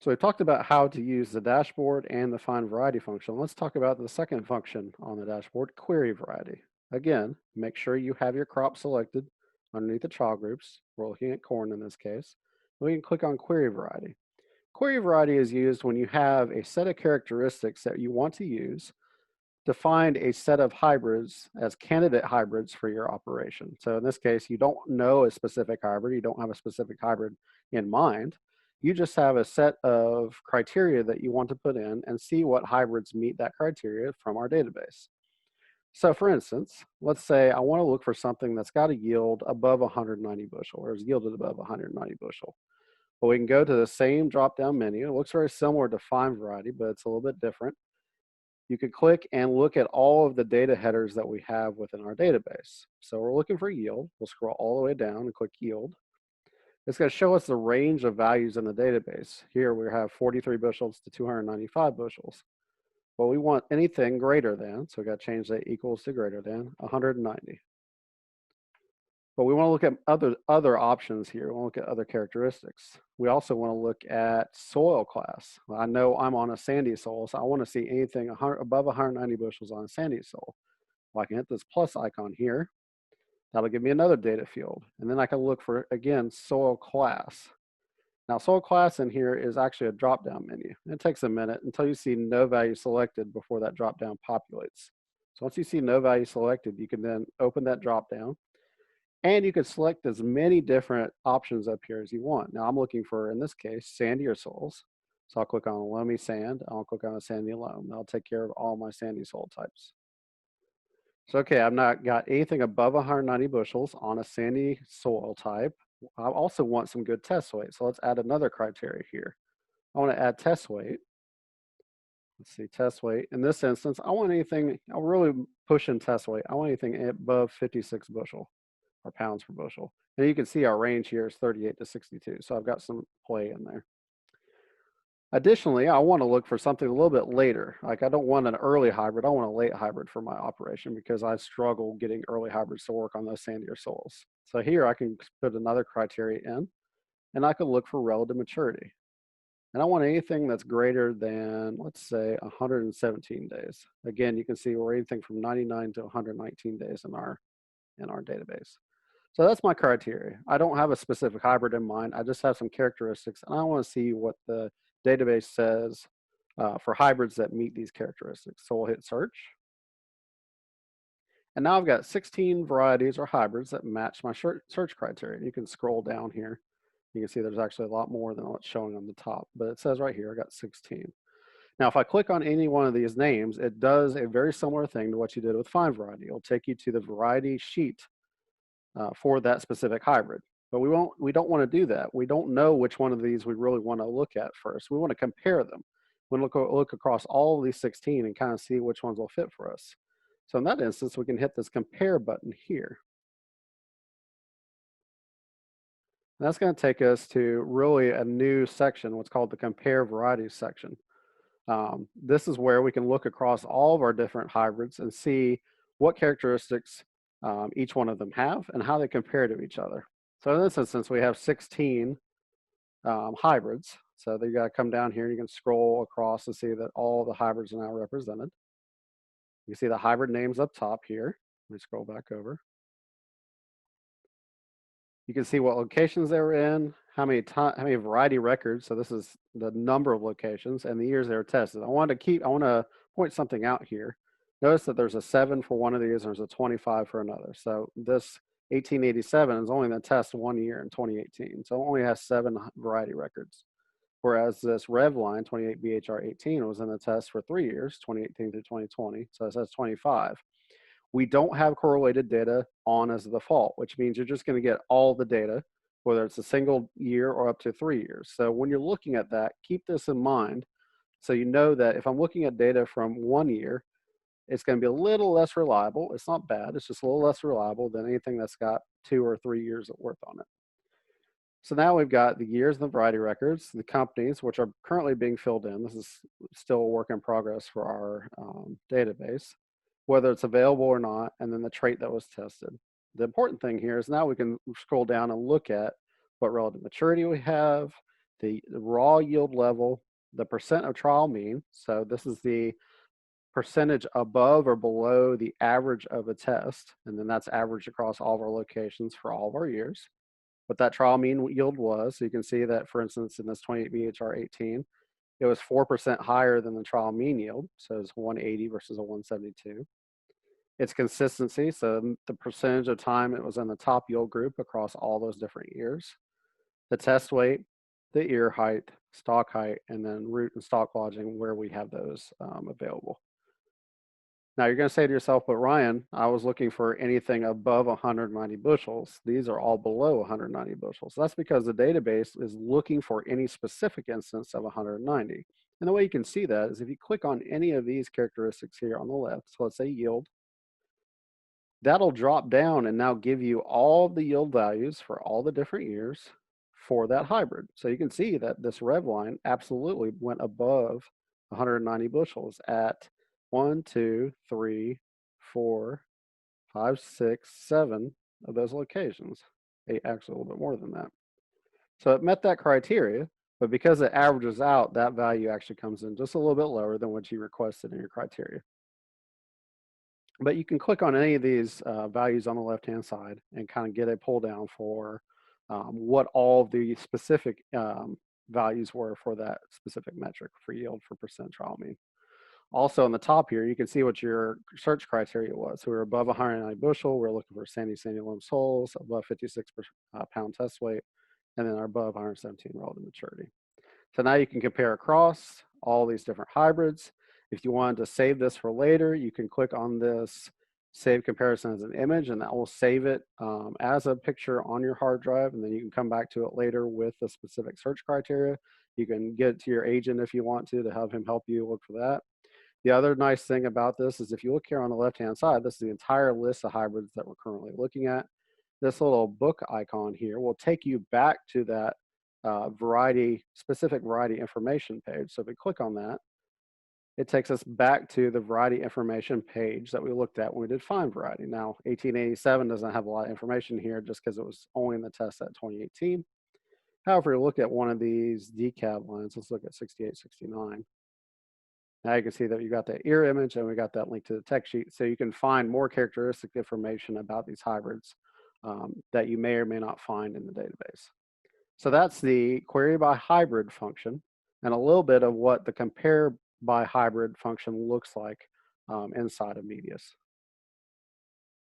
So we talked about how to use the dashboard and the find variety function. Let's talk about the second function on the dashboard, query variety. Again, make sure you have your crop selected underneath the child groups. We're looking at corn in this case. We can click on query variety. Query variety is used when you have a set of characteristics that you want to use to find a set of hybrids as candidate hybrids for your operation. So in this case, you don't know a specific hybrid, you don't have a specific hybrid in mind. You just have a set of criteria that you want to put in and see what hybrids meet that criteria from our database. So for instance, let's say I want to look for something that's got a yield above 190 bushel or is yielded above 190 bushel. Well, we can go to the same drop-down menu. It looks very similar to find variety, but it's a little bit different. You could click and look at all of the data headers that we have within our database. So we're looking for yield. We'll scroll all the way down and click yield. It's going to show us the range of values in the database. Here we have 43 bushels to 295 bushels. Well, we want anything greater than, so we got to change that equals to greater than 190. But we want to look at other options here. We want to look at other characteristics. We also want to look at soil class. Well, I know I'm on a sandy soil, so I want to see anything above 190 bushels on a sandy soil. Well, I can hit this plus icon here. That'll give me another data field. And then I can look for, again, soil class. Now, soil class in here is actually a drop-down menu. It takes a minute until you see no value selected before that drop-down populates. So once you see no value selected, you can then open that drop-down. And you can select as many different options up here as you want. Now I'm looking for, in this case, sandier soils. So I'll click on loamy sand. I'll click on a sandy loam. That'll take care of all my sandy soil types. So, okay, I've not got anything above 190 bushels on a sandy soil type. I also want some good test weight. So let's add another criteria here. I want to add test weight. Let's see, test weight. In this instance, I want anything, I'll really push in test weight. I want anything above 56 bushel. Or pounds per bushel. And you can see our range here is 38 to 62. So I've got some play in there. Additionally, I want to look for something a little bit later. Like I don't want an early hybrid. I want a late hybrid for my operation because I struggle getting early hybrids to work on those sandier soils. So here I can put another criteria in and I can look for relative maturity. And I want anything that's greater than, let's say, 117 days. Again, you can see we're anything from 99 to 119 days in our database. So that's my criteria. I don't have a specific hybrid in mind. I just have some characteristics, and I want to see what the database says for hybrids that meet these characteristics. So we'll hit search. And now I've got 16 varieties or hybrids that match my search criteria. You can scroll down here. You can see there's actually a lot more than what's showing on the top, but it says right here, I got 16. Now, if I click on any one of these names, it does a very similar thing to what you did with find variety. It'll take you to the variety sheet for that specific hybrid. But we don't want to do that. We don't know which one of these we really want to look at first. We want to compare them. We want to look across all of these 16 and kind of see which ones will fit for us. So in that instance, we can hit this compare button here. And that's going to take us to really a new section, what's called the compare varieties section. This is where we can look across all of our different hybrids and see what characteristics each one of them have and how they compare to each other. So in this instance, we have 16 hybrids. So you got to come down here and you can scroll across to see that all the hybrids are now represented. You see the hybrid names up top here. Let me scroll back over. You can see what locations they were in, how many variety records. So this is the number of locations and the years they were tested. I want to point something out here. Notice that there's a 7 for one of these, and there's a 25 for another. So this 1887 is only going to test 1 year in 2018. So it only has 7 variety records. Whereas this Rev line, 28 BHR 18, was in the test for 3 years, 2018 through 2020. So it says 25. We don't have correlated data on as a default, which means you're just going to get all the data, whether it's a single year or up to 3 years. So when you're looking at that, keep this in mind. So you know that if I'm looking at data from 1 year, it's going to be a little less reliable. It's not bad. It's just a little less reliable than anything that's got 2 or 3 years of worth on it. So now we've got the years and the variety records, the companies, which are currently being filled in. This is still a work in progress for our database, whether it's available or not, and then the trait that was tested. The important thing here is now we can scroll down and look at what relative maturity we have, the raw yield level, the percent of trial mean. So this is the percentage above or below the average of a test, and then that's averaged across all of our locations for all of our years. What that trial mean yield was, so you can see that, for instance, in this 28 BHR 18, it was 4% higher than the trial mean yield, so it's 180 versus a 172. Its consistency, so the percentage of time it was in the top yield group across all those different years. The test weight, the ear height, stock height, and then root and stock lodging where we have those available. Now you're going to say to yourself, but Ryan, I was looking for anything above 190 bushels. These are all below 190 bushels. That's because the database is looking for any specific instance of 190. And the way you can see that is if you click on any of these characteristics here on the left, so let's say yield, that'll drop down and now give you all the yield values for all the different years for that hybrid. So you can see that this red line absolutely went above 190 bushels at 1, 2, 3, 4, 5, 6, 7 of those locations. 8, actually a little bit more than that. So it met that criteria, but because it averages out, that value actually comes in just a little bit lower than what you requested in your criteria. But you can click on any of these values on the left-hand side and kind of get a pull down for what all the specific values were for that specific metric for yield for percent trial mean. Also on the top here, you can see what your search criteria was. So we're above 190 bushel, we're looking for sandy loam soils, above 56 pound test weight, and then above 117 relative maturity. So now you can compare across all these different hybrids. If you wanted to save this for later, you can click on this save comparison as an image, and that will save it as a picture on your hard drive, and then you can come back to it later with the specific search criteria. You can get it to your agent if you want to have him help you look for that. The other nice thing about this is if you look here on the left-hand side, this is the entire list of hybrids that we're currently looking at. This little book icon here will take you back to that specific variety information page. So if we click on that, it takes us back to the variety information page that we looked at when we did find variety. Now, 1887 doesn't have a lot of information here just because it was only in the test at 2018. However, look at one of these decab lines. Let's look at 6869. Now you can see that you got that ear image and we got that link to the tech sheet. So you can find more characteristic information about these hybrids that you may or may not find in the database. So that's the query by hybrid function and a little bit of what the compare by hybrid function looks like inside of Medius.